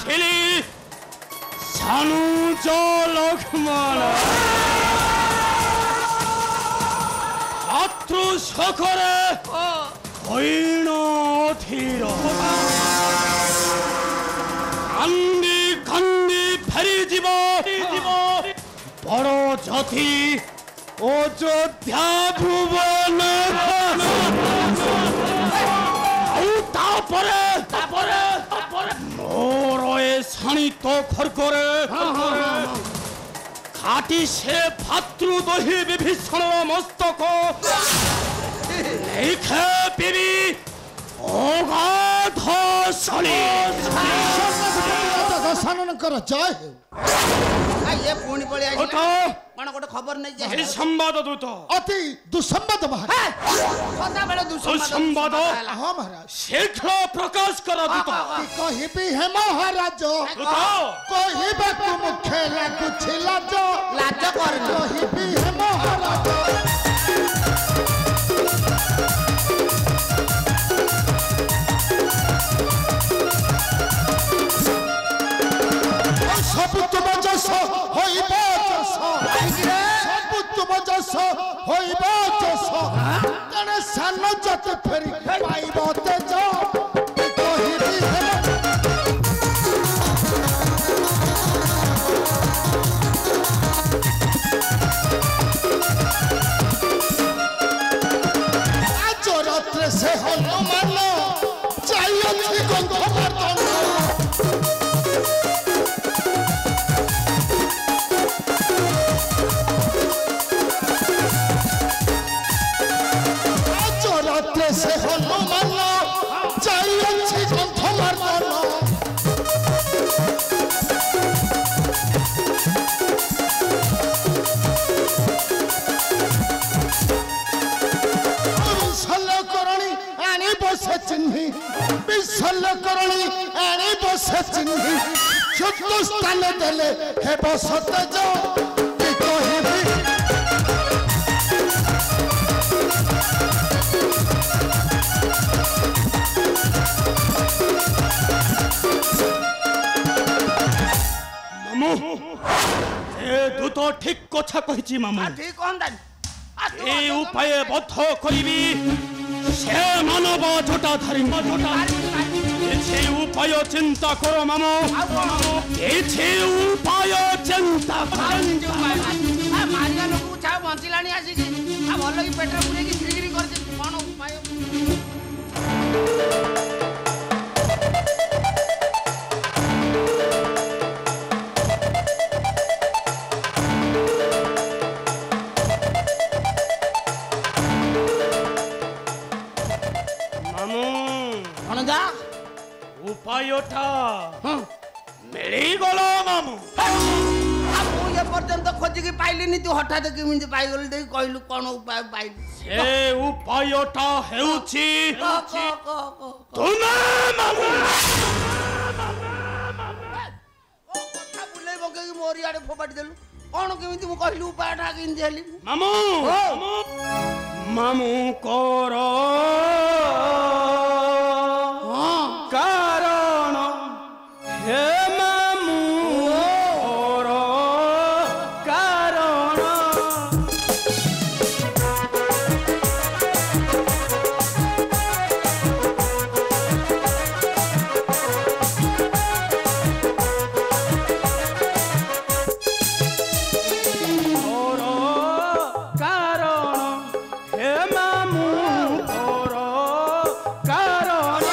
ছিলি সানুজ লক্ষ্মণ শত্রু সকরে হৈণ অধীর কান্দি কান্দি ফেরি যাব বড় জাতি অযোধ্যা ভুবন তারপরে মোর এ শাণিত খরকরে খাটি সে ভাতৃ দহি বিভীষণ মস্তক লিখে পিবি অগাধ শনি দশাননଙ୍କର ଜୟ ହେଉ। ये पुणी पळि आइले कोन गोटे खबर नै जे हे संवाद दूत ଅତି ଦୁଃସମ୍ବାଦ ମହାରାଜ। सदा बेले संवाद ହଁ ମହାରାଜ शीघ्र प्रकाश कर दूत କହିବି ହେ ମହାରାଜ दूत କହିବାକୁ ମୁଖେ ଲାଗୁଛି ଲାଜ लाज कर କହିବି ହେ ମହାରାଜ ସବୁ ତୁମ ଯଶ ହୋଇବ ଯଶ ସବୁ ତୁମ ଯଶ ହୋଇବ ଯଶ ତେଣେ ସାନ ଜାତି ଫେରି ପାଇବ ତେଜ କହିବି ହେ ଆଜ ରାତ୍ରେ ସେ ହନୁମାନ ଯାଇଅଛି ଗନ୍ଧମାର୍ଦ୍ଦନ से हनुमान जाइए गंधमार्दन विशल्यकरणी आनी बसे चिन्ही विशल्यकरणी आनी बसे चिन्ही चतुर्थ स्थान देले हे बसते जो कहबी दूत ठीक कथा कही मामू ठीक कोन दान ए उपाय बद्ध करिबी से मानव जटाधारी से उपाय चिंता करो मामू ए उपाय चिंता मारिया लोक छा बंचिलानी आसी आ भलो की पेट पुरे की गिरगिरी कर दे कोन उपाय उपायटा मिलीगला मामू ये पर्यंत खोजिकी पाइलिनी तू हठात केमिति पाइगल दे कहलु कोन उपाय पाइलु से उपायटा हेउछि तुमे मामू ओ कथा बुलै बके मोरी आडे फोपाडी देलु कोन केमिति मु कहलु उपायटा किन देली मामू मामू करो कारण हे मामू और कारण और कारण हे मामू और कारण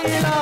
লাগিলা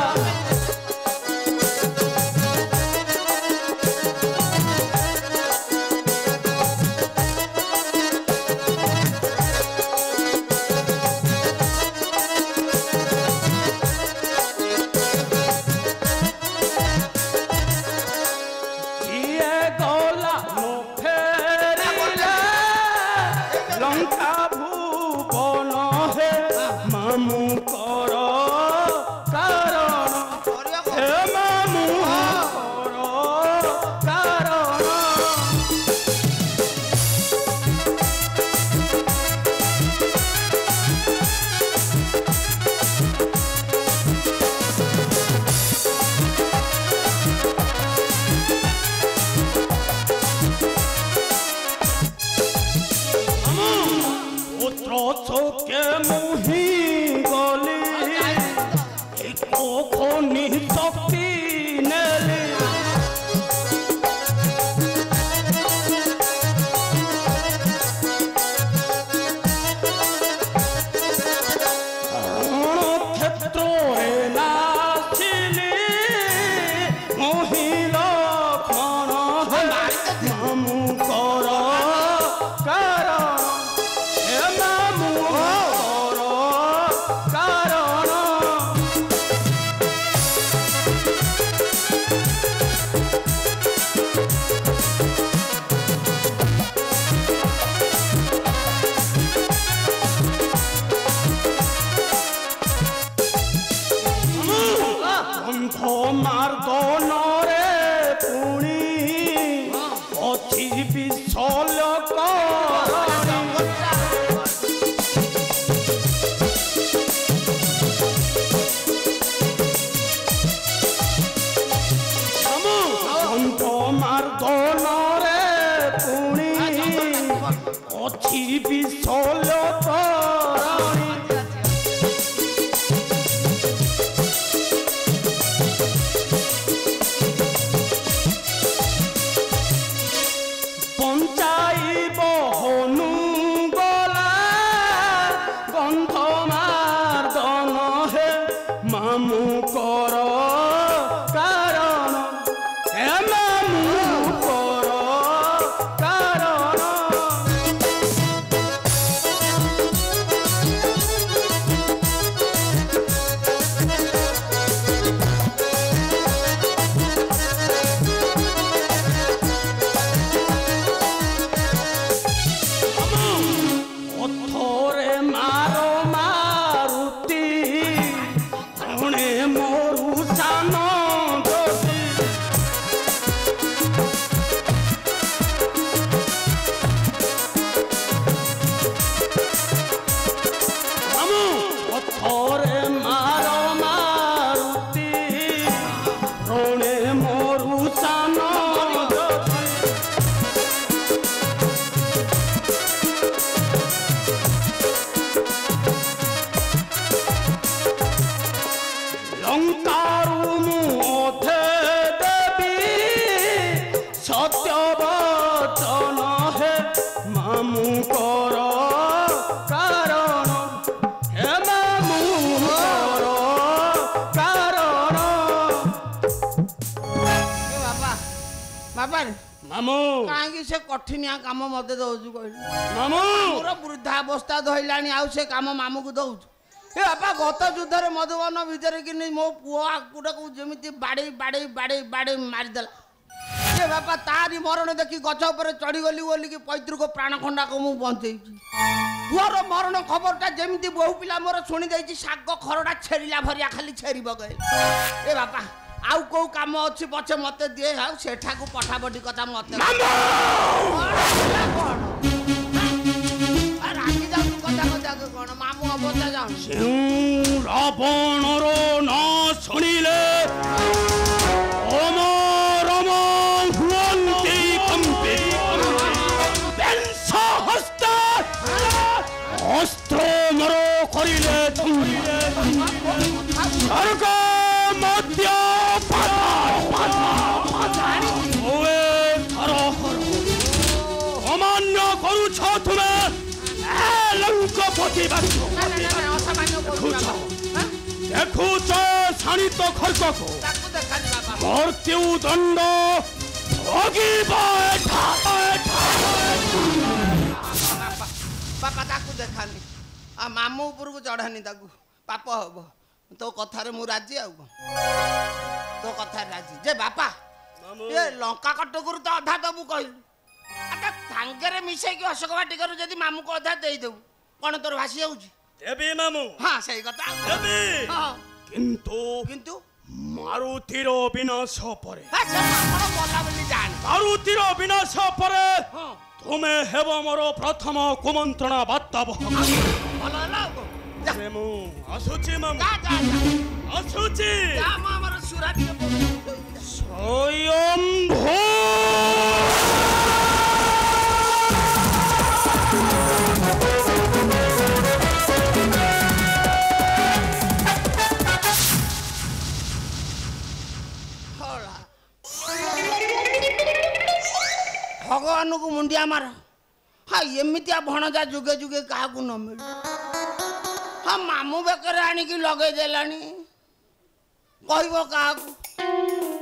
চোখে মুহি গলি কখনি শক্তি নেলি ক্ষেত্রে নাচিলি মহিল ক্ষণ মামু কর মার দনরে পুনি অতি বিশল মার দনরে পুনি অতি বিশল मामू कहीं से कठिनिया काम मत दौचु कह मामू मोर वृद्धावस्था धरला से काम मामू को दौचु ए बापा गत युद्ध मधुबन भितर कि मो पुआ गुटा को जमी बाड़े बाड़े बाड़े बाड़े मारिदेला ए बापा तारी मरण देखी गछ उपर चढ़ीगली बोल कि पैतृक प्राण खंडा को मुझे बंचे पुअर मरण खबरटा जमी बहु पिला मोर शुणी शाग खरटा छेड़ा भरिया खाली छेरी बगे ए बापा आउ को काम अच्छी पछे मत दिए आउ सेठा को पठापटी कथा मत राखी जाऊ कथा कथा कौन मामू अवस्था जाऊ रावणर न शुणिले अमर हुअन्ति कम्पे हस्त अस्त्र मर करिले स्वर्ग मध्य अमान्य करुछ तुमे लंक प्रतिबाद देखुछ শাଣିত খর্গক ତାକୁ ଦେଖାନି ବାବା মৃত্যু দণ্ড ভোগিবা এঠা ବାପା ତାକୁ ଦେଖାନି ଆଉ ମାମୁଁ ଉପରକୁ ଚଢ଼ାନି ତାକୁ ପାପ ହବ ତୋ କଥାରେ ମୁଁ ରାଜି ଆଉ କଣ ତୋ କଥାରେ ରାଜି ଯେ ବାପା ଏ ଲଙ୍କା କଟକରୁ ତ ଅଧା ଦବୁ କହିଲୁ ଆଟା ସାଙ୍ଗରେ ମିଶେଇକି ଅଶୋକ ବାଟିକାରୁ ଯଦି ମାମୁଁକୁ ଅଧା ଦେଇଦେବୁ କ'ଣ ତୋର ଭାସି ଯାଉଛି দেবী মামু ହଁ ସେଇ କଥା দেবী ହଁ কিন্তু କିନ୍ତୁ মারুতির বিনাশ পরে হ্যাঁ ସେ ମାଙ୍କଡ଼ ଗଲା ବୋଲି ଜାଣି মারুতির বিনাশ পরে ହଁ তুমি হেব মোর প্রথম কুমন্ত্রণা বার্তা বহ ଭଲ ହେଲା ଆଉ କ'ଣ ଯା মু আসুচি মামু ଯା ଯା আসুচি ଯା ମ ଆମର ସୁରା ଟିକେ ପକେଇ স্বয়ম্ভূ ଭଗବାନଙ୍କୁ ମୁଣ୍ଡିଆ ମାର ହଁ ଏମିତିଆ ଭଣଜା ଯୁଗେ ଯୁଗେ କାହାକୁ ନ ମିଳୁ ହଁ ମାମୁଁ ବେକରେ ଆଣିକି ଲଗେଇ ଦେଲାଣି କହିବ କାହାକୁ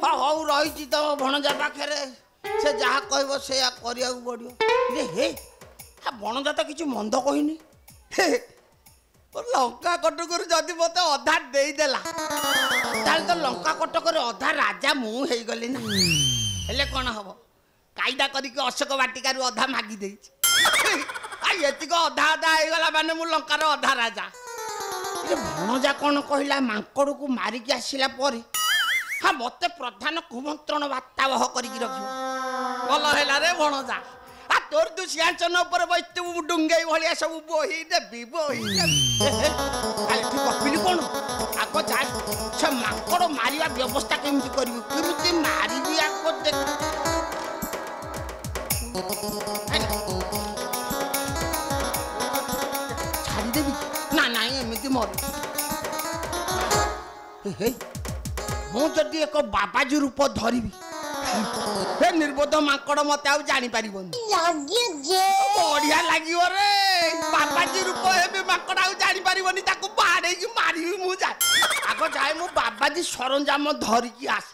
ହଁ ହଉ ରହିଛି ତ ଭଣଜା ପାଖରେ ସେ ଯାହା କହିବ ସେଇଆ କରିବାକୁ ପଡ଼ିବ ଯେ ହେ ହଁ ଭଣଜା ତ କିଛି ମନ୍ଦ କହିନି ଲଙ୍କା କଟକରୁ ଯଦି ମୋତେ ଅଧା ଦେଇଦେଲା ତାହେଲେ ତ ଲଙ୍କା କଟକରେ ଅଧା ରାଜା ମୁଁ ହେଇଗଲି ନା ହେଲେ କ'ଣ ହବ କାଇଦା କରିକି ଅଶୋକ ବାଟିକାରୁ ଅଧା ମାଗି ଦେଇଛି ଏତିକ ଅଧା ଅଧା ହେଇଗଲା ମାନେ ମୁଁ ଲଙ୍କାର ଅଧା ରାଜା ଭଣଜା କ'ଣ କହିଲା ମାଙ୍କଡ଼କୁ ମାରିକି ଆସିଲା ପରେ ହଁ ମୋତେ ପ୍ରଧାନ କୁମନ୍ତ୍ରଣ ବାର୍ତ୍ତାବହ କରିକି ରଖିବ ଭଲ ହେଲା ରେ ଭଣଜା ତୋର ତୁ ସିଂହାସନ ଉପରେ ବସିଥିବୁ ମୁଁ ଡୁଙ୍ଗେଇ ଭଳିଆ ସବୁ ବୋହି ଦେବି ଗପିଲି କ'ଣ ଆଗ ଯା ସେ ମାଙ୍କଡ଼ ମାରିବା ବ୍ୟବସ୍ଥା କେମିତି କରିବୁ କେମିତି ମାରିବି ଆଗ ଦେଖ ଛାଡ଼ିଦେବି ନା ନାଇଁ ଏମିତି ମର ମୁଁ ଯଦି ଏକ ବାବାଜୀ ରୂପ ଧରିବି ହେ ନିର୍ବୋଧ ମାଙ୍କଡ଼ ମତେ ଆଉ ଜାଣିପାରିବନି ବଢିଆ ଲାଗିବ ରେ ବାବାଜୀ ରୂପ ହେବି ମାଙ୍କଡ଼ ଆଉ ଜାଣିପାରିବନି ତାକୁ ବାଡ଼େଇକି ମାରିବି ମୁଁ ଯାଏ ଆଗ ଯାଏ ମୁଁ ବାବାଜୀ ସରଞ୍ଜାମ ଧରିକି ଆସେ